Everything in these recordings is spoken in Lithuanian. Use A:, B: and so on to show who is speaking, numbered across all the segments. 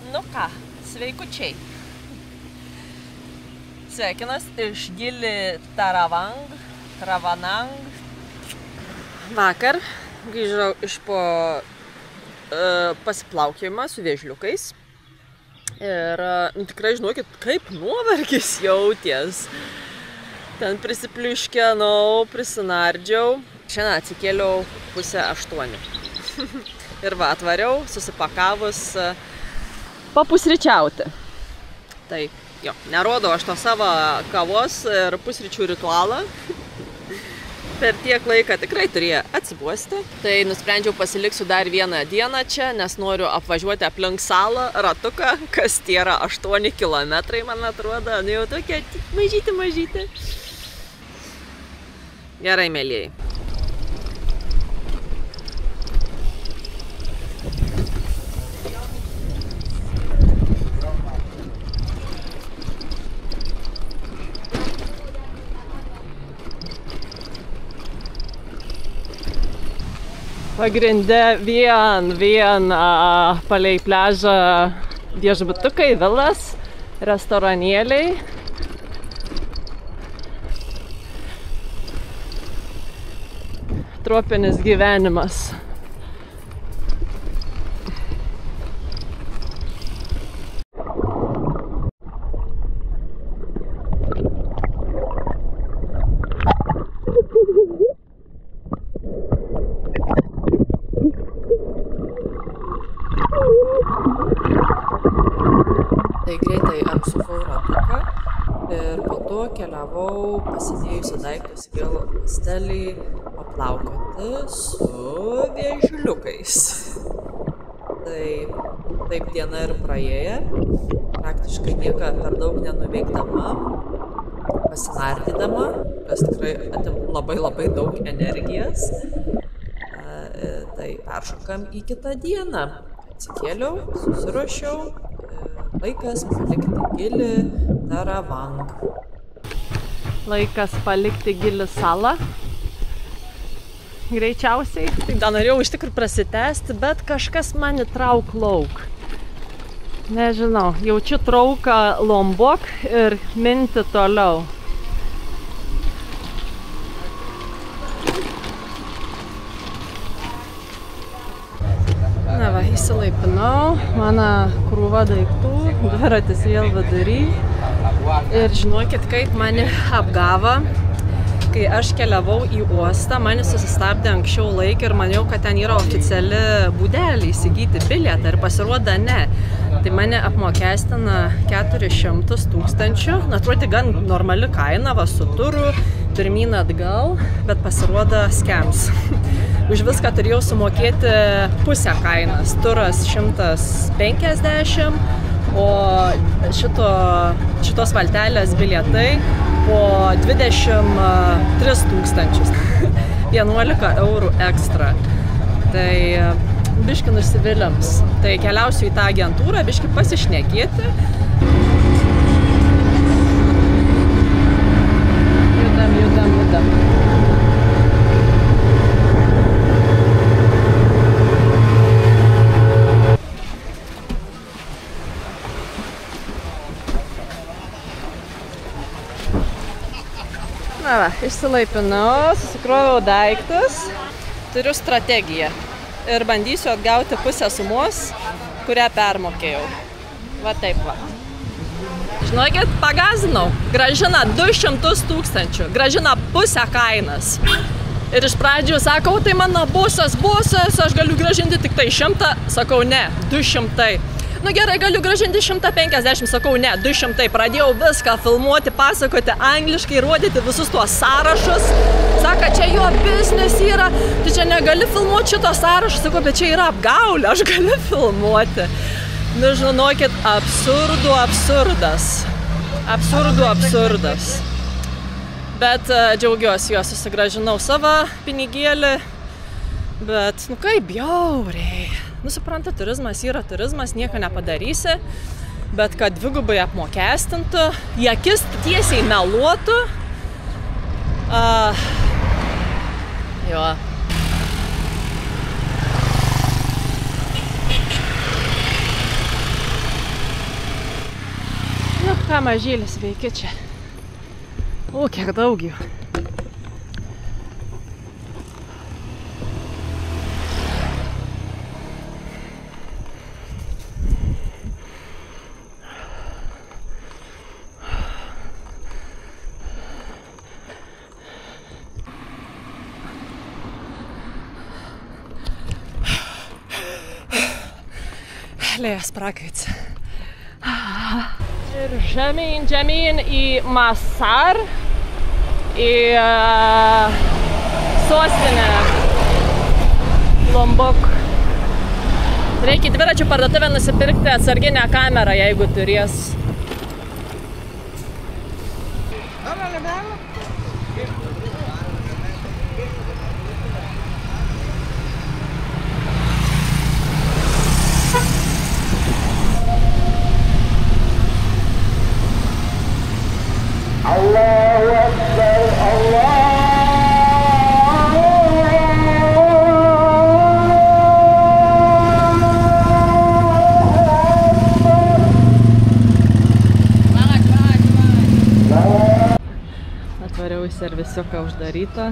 A: Nu ką, sveikučiai. Sveikinas iš Gili Travanang. Vakar grįžau iš po pasiplaukiojimą su vėžliukais. Ir tikrai žinokit, kaip nuovargis jauties. Ten prisipliuškenau, prisinardžiau. Šiandien atsikėliau 7:30. Ir va, atvariau, susipakavus papusryčiauti. Tai jo, nerodau aš to savo kavos ir pusryčių ritualą. Per tiek laiką tikrai turėjo atsibuosti. Tai nusprendžiau pasiliksiu dar vieną dieną čia, nes noriu apvažiuoti aplink salą ratuką, kas tie yra 8 kilometrai, man atrodo. Nu jau tokia mažyti. Gerai, mėlyjei. Pagrinde vien palei pliažą viešbutukai, vilas, restoranėliai. Tropinis gyvenimas. Tai greitai apsukau ratuką ir po to keliavau pasidėjusi daiktus į vėl hostelį paplaukioti su vėžliukais. Tai taip diena ir praėjo, praktiškai nieko per daug nenuveikdama, pasinardydama, kas tikrai atim labai daug energijos. Tai peršokam į kitą dieną. Atsikėliau, susiruošiau. Laikas palikti Gili Travanang. Laikas palikti Gili salą. Greičiausiai. Taip, dar norėjau iš tikrųjų prasitęsti, bet kažkas man įtrauk lauk. Nežinau, jaučiu trauką Lombok ir minti toliau. Na va, įsilaipinau, mano krūva daiktų, dviratis vėl vidury. Ir žinokit, kaip mane apgavo, kai aš keliavau į uostą, mane susistabdė anksčiau laiką ir maniau, kad ten yra oficiali būdelė įsigyti bilietą ir pasirodo ne. Tai mane apmokestina 400 000, atrodo gan normali kaina, va su turu, pirmyn atgal, bet pasirodo scams. Už viską turėjau sumokėti pusę kainas, turas 150, o šitos valtelės bilietai po 23 000, 11 eurų ekstra. Tai biški nusiviliams. Tai keliausiu į tą agentūrą, biški pasišnekėti. Judam. Na va, išsilaipinau, susikroviau daiktus, turiu strategiją ir bandysiu atgauti pusę sumos, kurią permokėjau. Va taip va. Žinokit, pagazinau, grąžina 200 000, grąžina pusę kainas. Ir iš pradžių sakau, tai mano bosas, aš galiu grąžinti tik tai 100, sakau ne, 200. Nu gerai, galiu grąžinti 150, sakau ne, 200. Pradėjau viską filmuoti, pasakoti angliškai, rodyti visus tuos sąrašus. Saka, čia jo biznis yra, tu čia negali filmuoti šito sąrašo, sakau, bet čia yra apgaulė, aš galiu filmuoti. Nu, žinokit, absurdas. Bet džiaugiuosi, jo susigrąžinau savo pinigėlį, bet, nu kaip bjauriai. Nu, supranta, turizmas yra turizmas, nieko nepadarysi, bet kad dvigubai apmokestintų, į akis tiesiai meluotų. Jo. yra mažylis, veiki čia. O, kiek daug jų. Lėjas prakaits. Ir žemyn į Masar, į sostinę Lombok. Reikia dviračių parduotuvę nusipirkti atsarginę kamerą, jeigu turės.
B: Allahu Akbar, Allahu Akbar.
A: Atvariau į servisiuką uždarytą.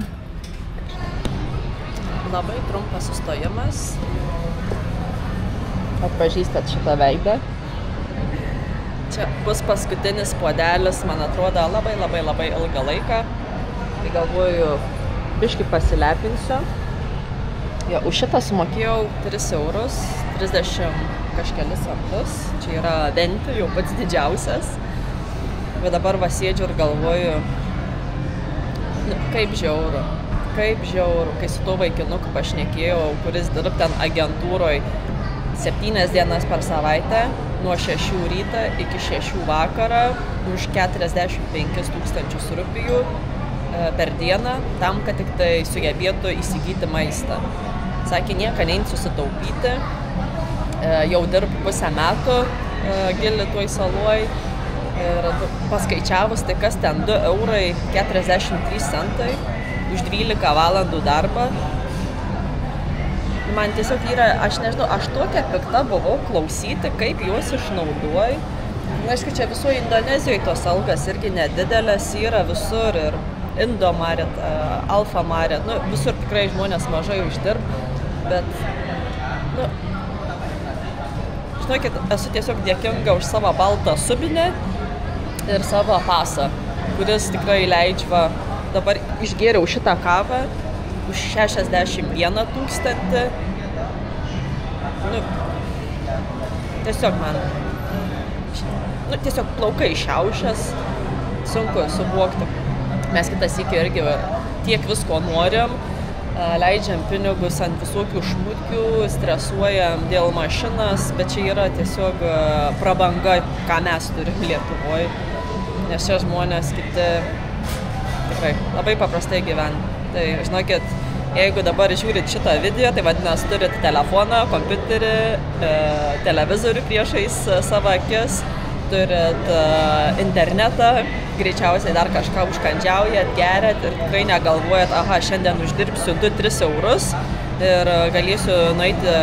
A: Labai trumpas sustojimas. Atpažįstat šitą veidą. Čia bus paskutinis puodelis, man atrodo, labai ilgą laiką. Tai galvoju, biškį pasilepinsiu. Jo, už šitą sumokėjau 3 eurus, 30 kažkelis centus. Čia yra venti, jau pats didžiausias. Bet dabar va sėdžiu ir galvoju, kaip žiauru, kai su tuo vaikinuku pašnekėjau, kuris dirb ten agentūroj 7 dienas per savaitę, nuo 6 ryto iki 6 vakarą, už 45 000 rupijų per dieną, tam, kad tik tai sugebėtų įsigyti maistą. Sakė, nieko nein susitaupyti, jau dirb pusę metų gili toj saloj ir paskaičiavus, tai kas ten 2 eurai 43 centai už 12 valandų darbą. Man tiesiog yra, aš nežinau, aš tokia pikta buvau klausyti, kaip juos išnaudoja. Aišku, čia visoje Indonezijoje tos algas irgi nedidelės yra visur ir Indomaret, Alfamaret, nu, visur tikrai žmonės mažai uždirb, bet, nu, žinokit, esu tiesiog dėkinga už savo baltą subinę ir savo pasą, kuris tikrai leidžia, dabar išgėriau šitą kavą už 61 000. Nu, tiesiog man, nu, tiesiog plaukai šiaušęs, sunku suvokti. Mes kitą sykį irgi tiek visko norim, leidžiam pinigus ant visokių šmutkių, stresuojam dėl mašinas, bet čia yra tiesiog prabanga, ką mes turim Lietuvoje, nes čia žmonės kiti tikrai labai paprastai gyvena. Tai, žinokit, jeigu dabar žiūrit šitą video, tai vadinasi, turit telefoną, kompiuterį, televizorių priešais savo akis, turit internetą, greičiausiai dar kažką užkandžiaujat, geriat ir tikrai negalvojat, aha, šiandien uždirbsiu 2-3 eurus ir galėsiu nueiti,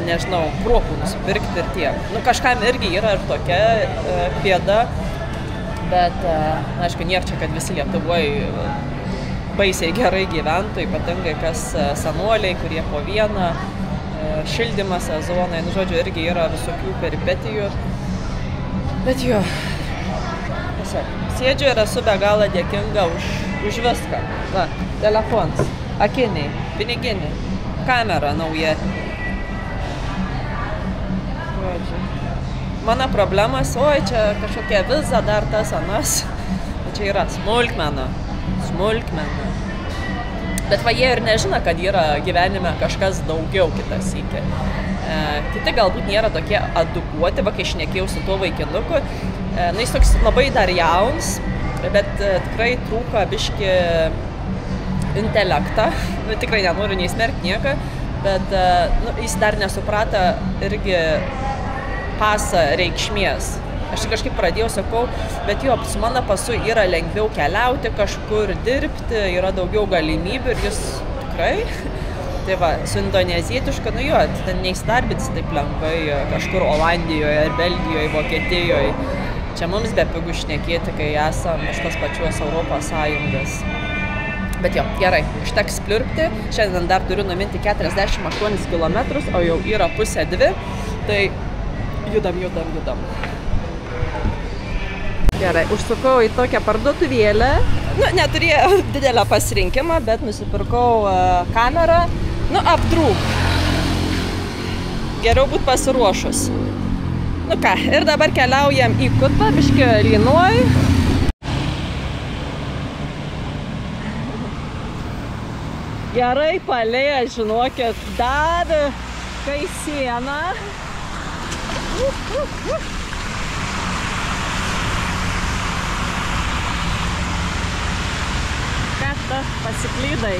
A: nežinau, kruopų nusipirkti ir tiek. Nu, kažkam irgi yra ir tokia bėda, bet, aišku, niek čia, kad visi Lietuvoje baisiai gerai gyventų, ypatingai kas senoliai, kurie po vieną, šildymo sezonai, nu, žodžiu, irgi yra visokių peripetijų. Bet jo, tiesiog, sėdžiu ir esu be galo dėkinga už viską. Va, telefonas, akiniai, piniginiai, kamera nauja. Žodžiu. Mano problemas, oi, čia kažkokia viza, dar tas anas. Čia yra smulkmena. Bet va jie ir nežino, kad yra gyvenime kažkas daugiau kitą sykį. Kiti galbūt nėra tokie edukuoti, va kai šnekėjau su tuo vaikinuku. Jis toks labai dar jauns, bet tikrai trūko biškį intelektą. Tikrai nenoriu nei smerkti nieką, bet nu, jis dar nesuprato irgi pasą reikšmės. Aš kažkaip pradėjau, sakau, bet jo, su mano pasu yra lengviau keliauti, kažkur dirbti, yra daugiau galimybių ir jis tikrai, tai va, su indonezietišku, nu jo, ten neįsidarbinsi taip lengvai kažkur Olandijoje, ar Belgijoje, Vokietijoje. Čia mums bepigu šnekėti, kai esam iš tos pačios Europos Sąjungos. Bet jo, gerai, užteks pliurpti. Šiandien dar turiu numinti 48 km, o jau yra 1:30, tai judam. Gerai, užsukau į tokią parduotuvėlę. Nu, neturėjau didelę pasirinkimą, bet nusipirkau kamerą. Nu, apdrūk. Geriau būt pasiruošus. Nu ką, ir dabar keliaujam į Kutbą, biškį lynuoj. Gerai palėję, žinokit, dar kai siena. Ką ta pasiklydai?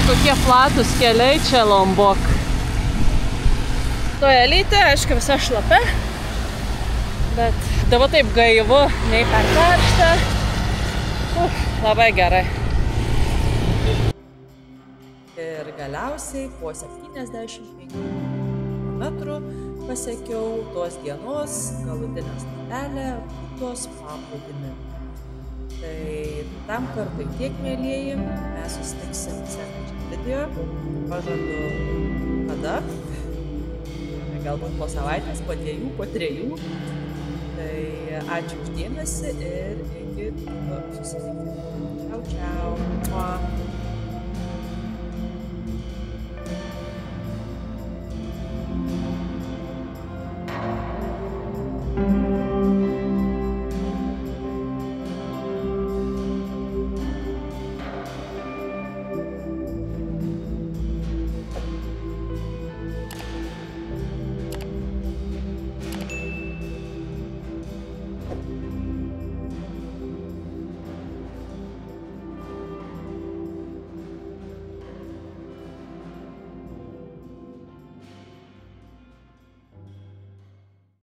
A: Kokie platus keliai čia Lombok. Tojelytė, aišku, visa šlapia, bet dabar taip gaivu, nei per karštą. Labai gerai. Ir galiausiai po 75 km pasiekiau tos dienos galutinę stotelę Kutos paplūdimį. Tai tam kartui tiek, mėlyjeji, mes susitiksim sekančiam video. Pažadu kada. Galbūt po savaitės, po 2, po 3. Tai ačiū už dėmesį ir iki kito susitikimo. Čiau, čiau.